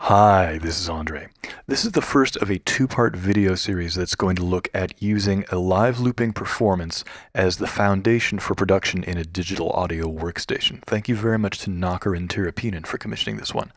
Hi, this is Andre. This is the first of a two-part video series that's going to look at using a live looping performance as the foundation for production in a digital audio workstation. Thank you very much to Nakarin Teerapenun for commissioning this one.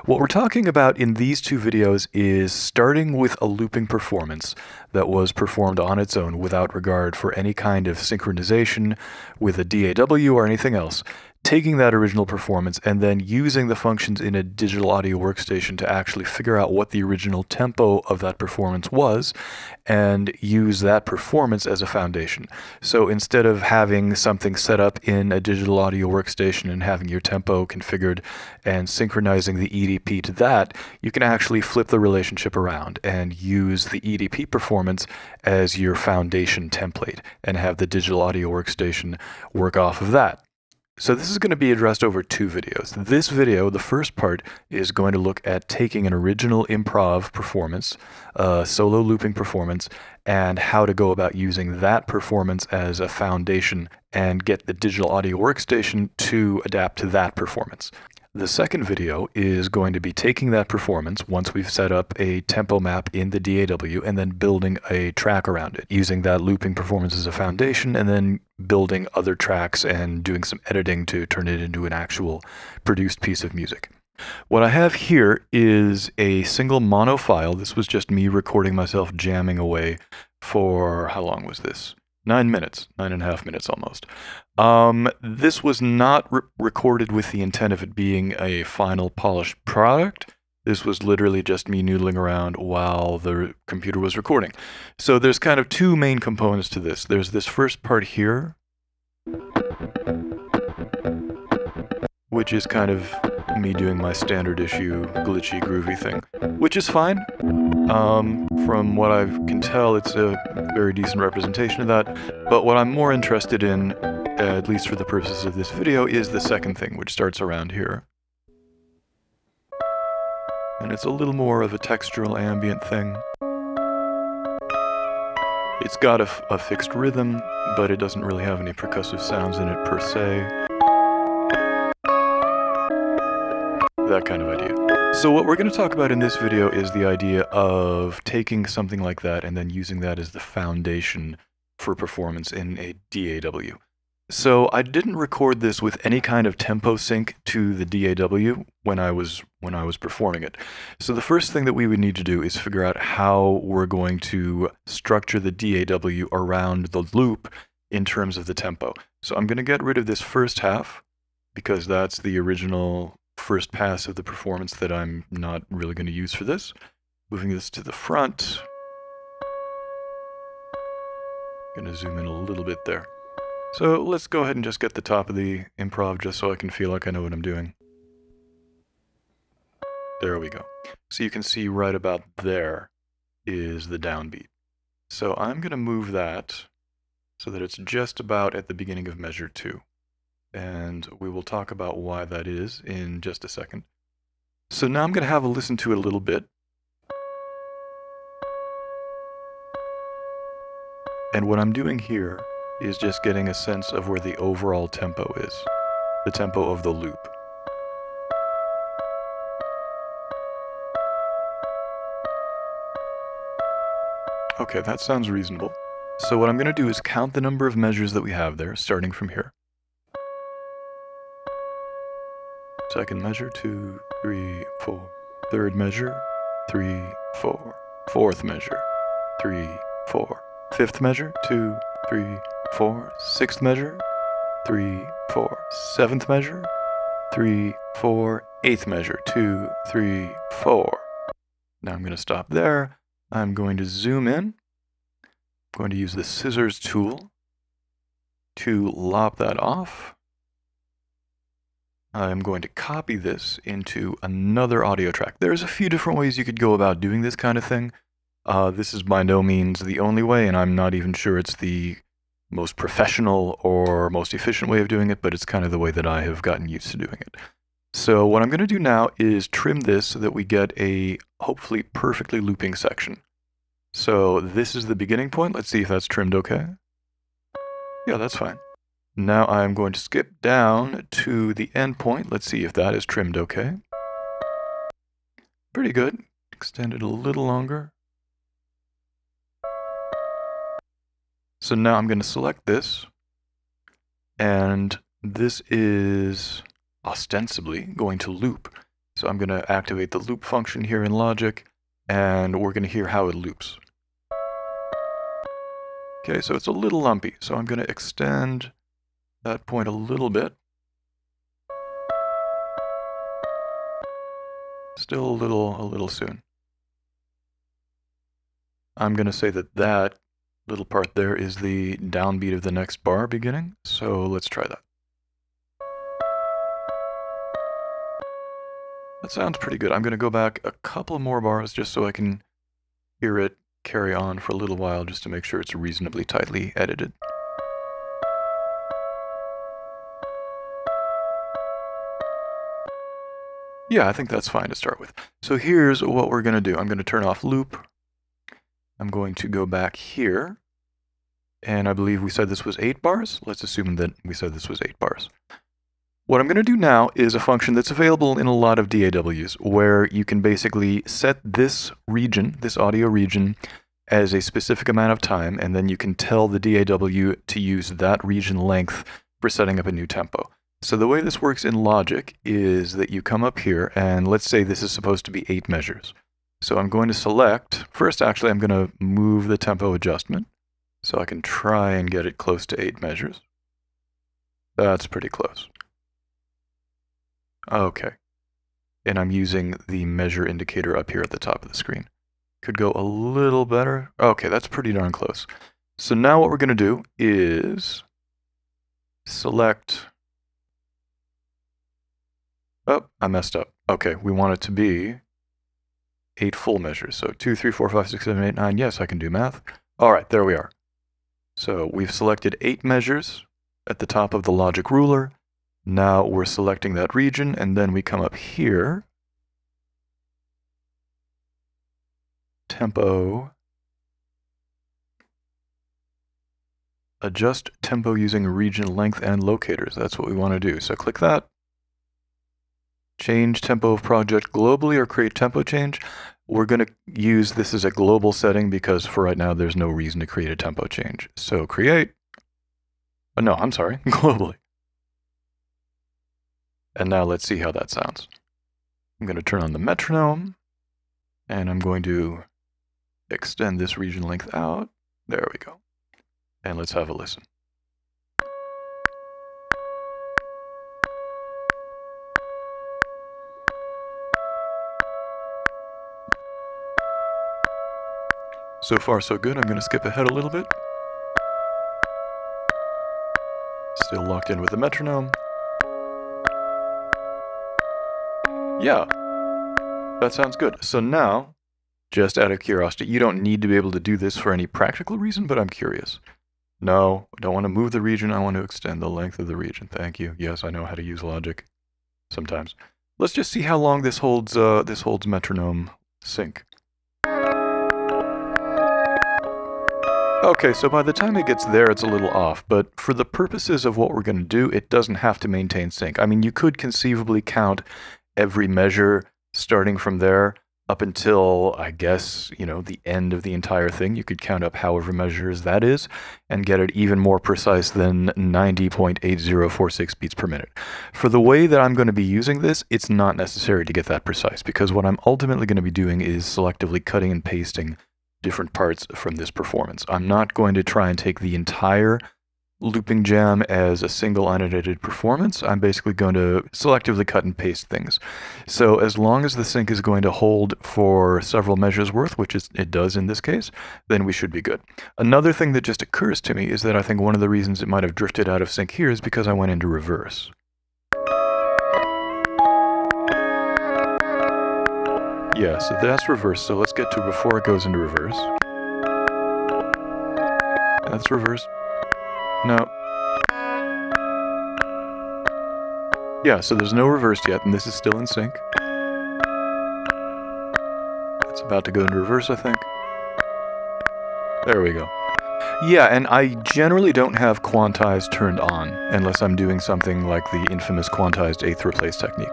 What we're talking about in these two videos is starting with a looping performance that was performed on its own without regard for any kind of synchronization with a DAW or anything else, taking that original performance and then using the functions in a digital audio workstation to actually figure out what the original tempo of that performance was and use that performance as a foundation. So instead of having something set up in a digital audio workstation and having your tempo configured and synchronizing the EDP to that, you can actually flip the relationship around and use the EDP performance as your foundation template and have the digital audio workstation work off of that. So this is going to be addressed over two videos. This video, the first part, is going to look at taking an original improv performance, a solo looping performance, and how to go about using that performance as a foundation and get the digital audio workstation to adapt to that performance. The second video is going to be taking that performance once we've set up a tempo map in the DAW and then building a track around it, using that looping performance as a foundation and then building other tracks and doing some editing to turn it into an actual produced piece of music. What I have here is a single mono file. This was just me recording myself jamming away for, how long was this? 9 minutes, 9.5 minutes almost. This was not recorded with the intent of it being a final polished product. This was literally just me noodling around while the computer was recording. So there's kind of two main components to this. There's this first part here, which is kind of me doing my standard issue glitchy groovy thing, which is fine. From what I can tell, it's a very decent representation of that. But what I'm more interested in, at least for the purposes of this video, is the second thing, which starts around here. And it's a little more of a textural ambient thing. It's got a fixed rhythm, but it doesn't really have any percussive sounds in it per se. That kind of idea. So what we're going to talk about in this video is the idea of taking something like that and then using that as the foundation for performance in a DAW. So I didn't record this with any kind of tempo sync to the DAW when I was performing it. So the first thing that we would need to do is figure out how we're going to structure the DAW around the loop in terms of the tempo. So I'm going to get rid of this first half because that's the original first pass of the performance that I'm not really going to use for this. Moving this to the front. Going to zoom in a little bit there. So let's go ahead and just get the top of the improv just so I can feel like I know what I'm doing. There we go. So you can see right about there is the downbeat. So I'm going to move that so that it's just about at the beginning of measure 2. And we will talk about why that is in just a second. So now I'm going to have a listen to it a little bit. And what I'm doing here is just getting a sense of where the overall tempo is, the tempo of the loop. Okay, that sounds reasonable. So what I'm going to do is count the number of measures that we have there, starting from here. Second measure, 2, 3, 4. Third measure, 3, 4. Fourth measure, 3, 4. Fifth measure, 2, 3, 4. Sixth measure, 3, 4. Seventh measure, 3, 4. Eighth measure, 2, 3, 4. Now I'm going to stop there. I'm going to zoom in. I'm going to use the scissors tool to lop that off. I'm going to copy this into another audio track. There's a few different ways you could go about doing this kind of thing. This is by no means the only way, and I'm not even sure it's the most professional or most efficient way of doing it, but it's kind of the way that I have gotten used to doing it. So what I'm going to do now is trim this so that we get a hopefully perfectly looping section. So this is the beginning point. Let's see if that's trimmed okay. Yeah, that's fine. Now I'm going to skip down to the end point. Let's see if that is trimmed okay. Pretty good. Extend it a little longer. So now I'm going to select this, and this is ostensibly going to loop. So I'm going to activate the loop function here in Logic, and we're going to hear how it loops. Okay, so it's a little lumpy, so I'm going to extend that point a little bit. Still a little soon. I'm going to say that that little part there is the downbeat of the next bar beginning, so let's try that. That sounds pretty good. I'm going to go back a couple more bars just so I can hear it carry on for a little while, just to make sure it's reasonably tightly edited. Yeah, I think that's fine to start with. So here's what we're going to do. I'm going to turn off loop. I'm going to go back here, and I believe we said this was 8 bars. Let's assume that we said this was 8 bars. What I'm going to do now is a function that's available in a lot of DAWs, where you can basically set this region, this audio region, as a specific amount of time, and then you can tell the DAW to use that region length for setting up a new tempo. So the way this works in Logic is that you come up here, and let's say this is supposed to be 8 measures. So I'm going to select, first actually I'm going to move the tempo adjustment, so I can try and get it close to 8 measures. That's pretty close. Okay. And I'm using the measure indicator up here at the top of the screen. Could go a little better. Okay, that's pretty darn close. So now what we're going to do is select... Oh, I messed up. Okay, we want it to be 8 full measures. So 2, 3, 4, 5, 6, 7, 8, 9. Yes, I can do math. All right, there we are. So we've selected 8 measures at the top of the Logic ruler. Now we're selecting that region, and then we come up here. Tempo. Adjust tempo using region length and locators. That's what we want to do. So click that. Change tempo of project globally or create tempo change. We're going to use this as a global setting because for right now there's no reason to create a tempo change. So create. Oh, no, I'm sorry, globally. And now let's see how that sounds. I'm going to turn on the metronome, and I'm going to extend this region length out. There we go. And let's have a listen. So far, so good. I'm going to skip ahead a little bit. Still locked in with the metronome. Yeah, that sounds good. So now, just out of curiosity, you don't need to be able to do this for any practical reason, but I'm curious. No, I don't want to move the region. I want to extend the length of the region. Thank you. Yes, I know how to use Logic sometimes. Let's just see how long this holds metronome sync. Okay, so by the time it gets there, it's a little off, but for the purposes of what we're going to do, it doesn't have to maintain sync. I mean, you could conceivably count every measure starting from there up until, I guess, you know, the end of the entire thing. You could count up however measures that is and get it even more precise than 90.8046 beats per minute. For the way that I'm going to be using this, it's not necessary to get that precise because what I'm ultimately going to be doing is selectively cutting and pasting different parts from this performance. I'm not going to try and take the entire looping jam as a single unedited performance. I'm basically going to selectively cut and paste things. So as long as the sync is going to hold for several measures worth, which it does in this case, then we should be good. Another thing that just occurs to me is that I think one of the reasons it might have drifted out of sync here is because I went into reverse. Yeah, so that's reverse. So let's get to before it goes into reverse. That's reverse. No. Yeah, so there's no reversed yet, and this is still in sync. It's about to go into reverse, I think. There we go. Yeah, and I generally don't have quantize turned on unless I'm doing something like the infamous quantized eighth replace technique.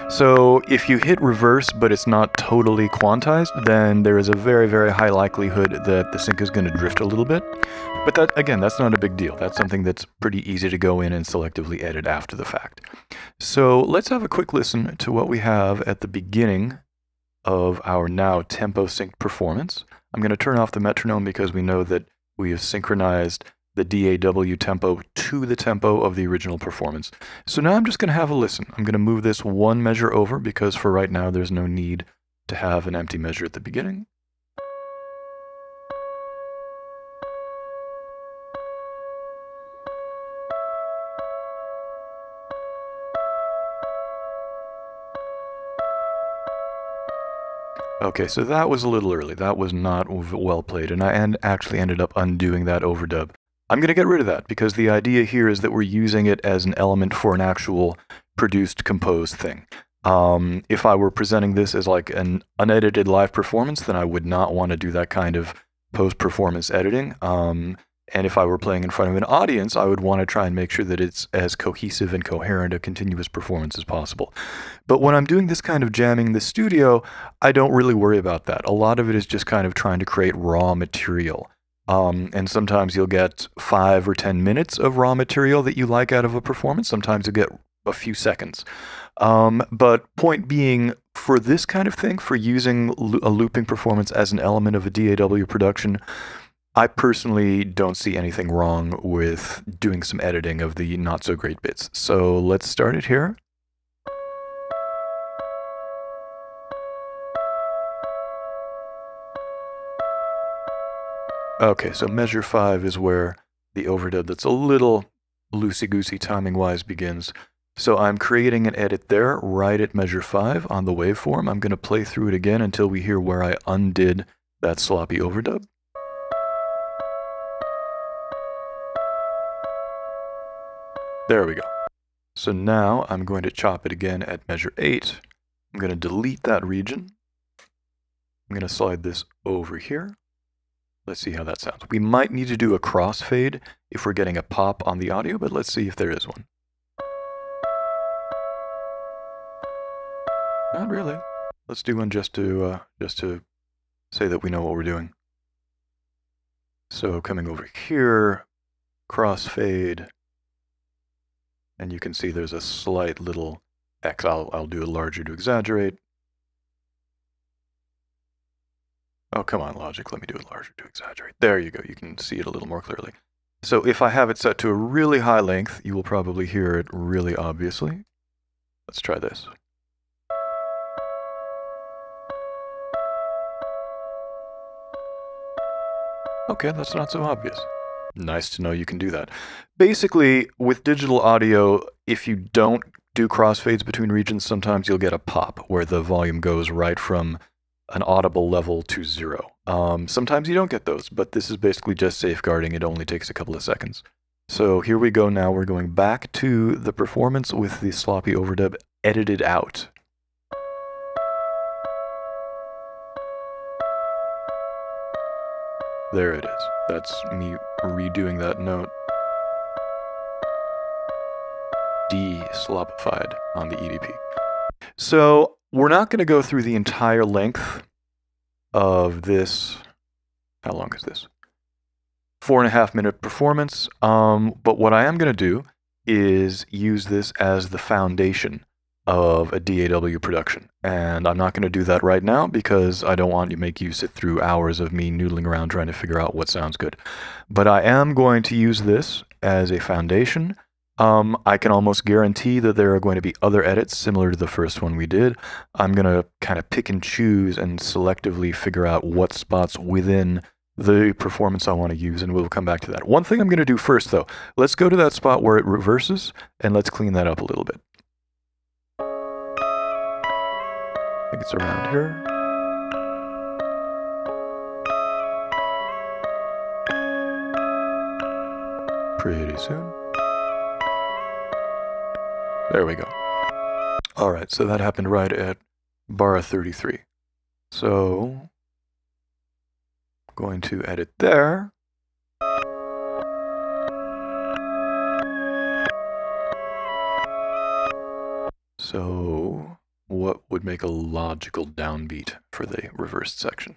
So if you hit reverse but it's not totally quantized, then there is a very, very high likelihood that the sync is going to drift a little bit. But that, again, that's not a big deal. That's something that's pretty easy to go in and selectively edit after the fact. So let's have a quick listen to what we have at the beginning of our now tempo synced performance. I'm going to turn off the metronome because we know that we have synchronized the DAW tempo to the tempo of the original performance. So now I'm just going to have a listen. I'm going to move this one measure over because for right now there's no need to have an empty measure at the beginning. Okay, so that was a little early. That was not well played, and I actually ended up undoing that overdub. I'm going to get rid of that because the idea here is that we're using it as an element for an actual produced, composed thing. If I were presenting this as like an unedited live performance, then I would not want to do that kind of post-performance editing. And if I were playing in front of an audience, I would want to try and make sure that it's as cohesive and coherent a continuous performance as possible. But when I'm doing this kind of jamming in the studio, I don't really worry about that. A lot of it is just kind of trying to create raw material. And sometimes you'll get 5 or 10 minutes of raw material that you like out of a performance. Sometimes you'll get a few seconds. But point being, for this kind of thing, for using a looping performance as an element of a DAW production, I personally don't see anything wrong with doing some editing of the not-so-great bits. So let's start it here. Okay, so measure 5 is where the overdub that's a little loosey-goosey timing-wise begins. So I'm creating an edit there, right at measure 5 on the waveform. I'm going to play through it again until we hear where I undid that sloppy overdub. There we go. So now I'm going to chop it again at measure 8. I'm going to delete that region. I'm going to slide this over here. Let's see how that sounds. We might need to do a crossfade if we're getting a pop on the audio, but let's see if there is one. Not really. Let's do one just to say that we know what we're doing. So coming over here, crossfade. And you can see there's a slight little X. I'll do it larger to exaggerate. Oh, come on, Logic. Let me do it larger to exaggerate. There you go. You can see it a little more clearly. So if I have it set to a really high length, you will probably hear it really obviously. Let's try this. Okay, that's not so obvious. Nice to know you can do that. Basically, with digital audio, if you don't do crossfades between regions, sometimes you'll get a pop where the volume goes right from an audible level to 0. Sometimes you don't get those, but this is basically just safeguarding. It only takes a couple of seconds. So here we go now. We're going back to the performance with the sloppy overdub edited out. There it is. That's me redoing that note. De-slopified on the EDP. So we're not going to go through the entire length of this. How long is this? 4.5 minute performance. But what I am going to do is use this as the foundation of a DAW production. And I'm not going to do that right now because I don't want to make you sit through hours of me noodling around trying to figure out what sounds good. But I am going to use this as a foundation. I can almost guarantee that there are going to be other edits similar to the first one we did. I'm going to kind of pick and choose and selectively figure out what spots within the performance I want to use, and we'll come back to that. One thing I'm going to do first, though, let's go to that spot where it reverses, and let's clean that up a little bit. I think it's around here. Pretty soon. There we go. All right, so that happened right at bar 33. So, going to edit there. So what would make a logical downbeat for the reversed section?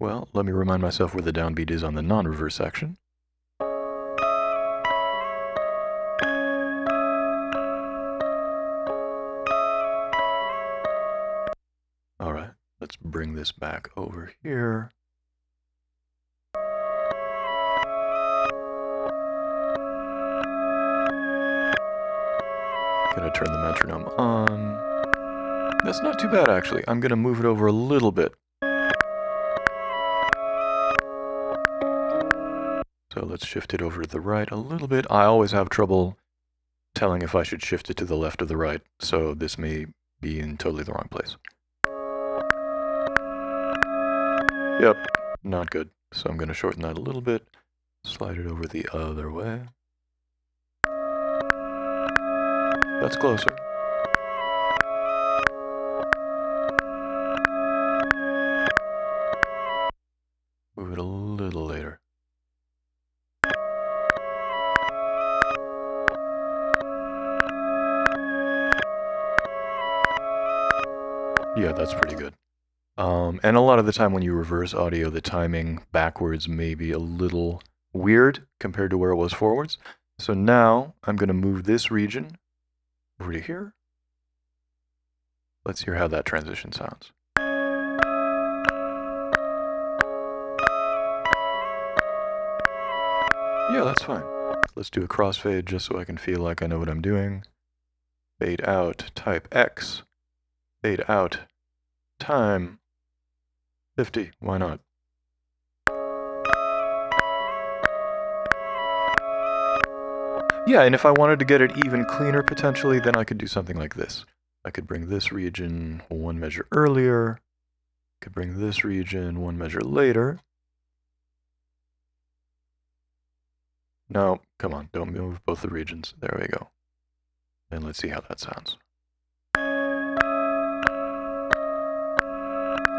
Well, let me remind myself where the downbeat is on the non-reverse section. All right, let's bring this back over here. Gonna turn the metronome on. That's not too bad, actually. I'm gonna move it over a little bit. So let's shift it over to the right a little bit. I always have trouble telling if I should shift it to the left or the right, so this may be in totally the wrong place. Yep, not good. So I'm gonna shorten that a little bit, slide it over the other way. That's closer. Move it a little later. Yeah, that's pretty good. And a lot of the time when you reverse audio, the timing backwards may be a little weird compared to where it was forwards. So now I'm going to move this region over to here. Let's hear how that transition sounds. Yeah, that's fine. Let's do a crossfade just so I can feel like I know what I'm doing. Fade out, type X. Fade out, time 50. Why not? Yeah, and if I wanted to get it even cleaner potentially, then I could do something like this. I could bring this region one measure earlier. I could bring this region one measure later. No, come on, don't move both the regions. There we go. And let's see how that sounds.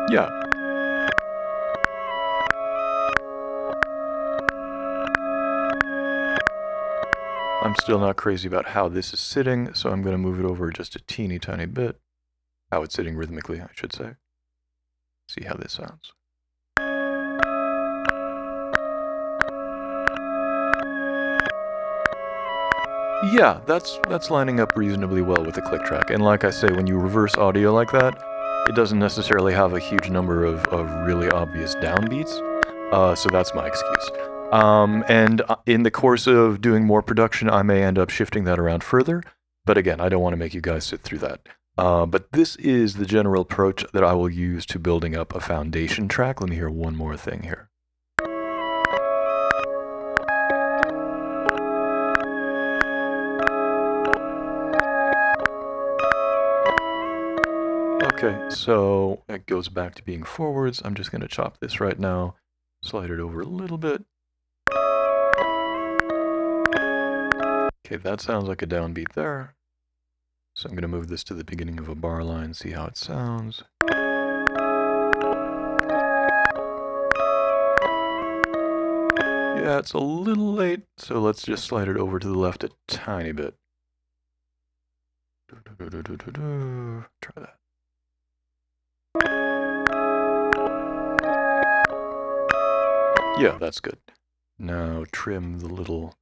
Yeah. I'm still not crazy about how this is sitting, so I'm going to move it over just a teeny tiny bit. How it's sitting rhythmically, I should say. See how this sounds. Yeah, that's lining up reasonably well with the click track. And like I say, when you reverse audio like that, it doesn't necessarily have a huge number of really obvious downbeats. So that's my excuse. And in the course of doing more production, I may end up shifting that around further. But again, I don't want to make you guys sit through that. But this is the general approach that I will use to building up a foundation track. Let me hear one more thing here. Okay, so it goes back to being forwards. I'm just going to chop this right now, slide it over a little bit. Okay, that sounds like a downbeat there. So I'm going to move this to the beginning of a bar line, see how it sounds. Yeah, it's a little late, so let's just slide it over to the left a tiny bit. Try that. Yeah, that's good. Now trim the little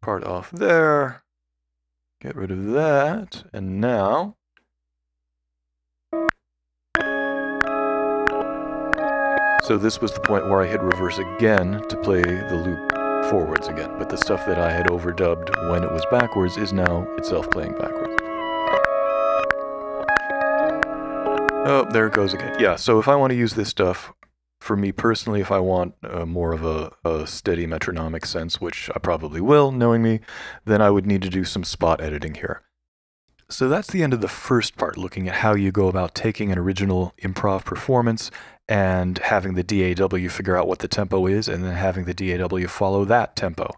part off there. Get rid of that. And now so this was the point where I hit reverse again to play the loop forwards again. But the stuff that I had overdubbed when it was backwards is now itself playing backwards. Oh, there it goes again. Yeah, so if I want to use this stuff, for me personally, if I want more of a steady metronomic sense, which I probably will, knowing me, then I would need to do some spot editing here. So that's the end of the first part, looking at how you go about taking an original improv performance and having the DAW figure out what the tempo is, and then having the DAW follow that tempo.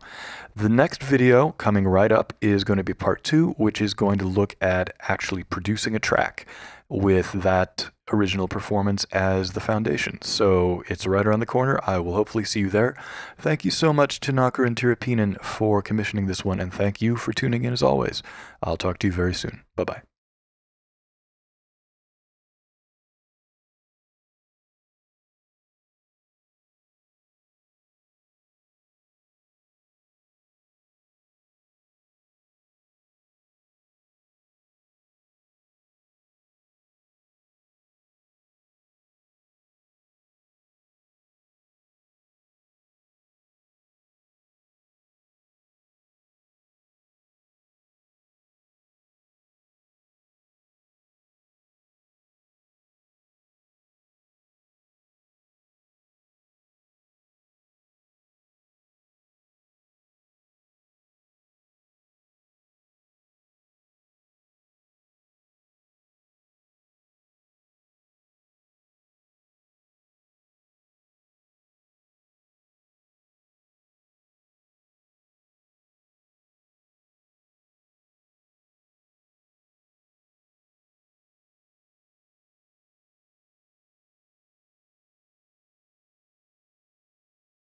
The next video coming right up is going to be part 2, which is going to look at actually producing a track with that original performance as the foundation. So it's right around the corner. I will hopefully see you there. Thank you so much to Nakarin Teerapenun for commissioning this one, and thank you for tuning in as always. I'll talk to you very soon. Bye-bye.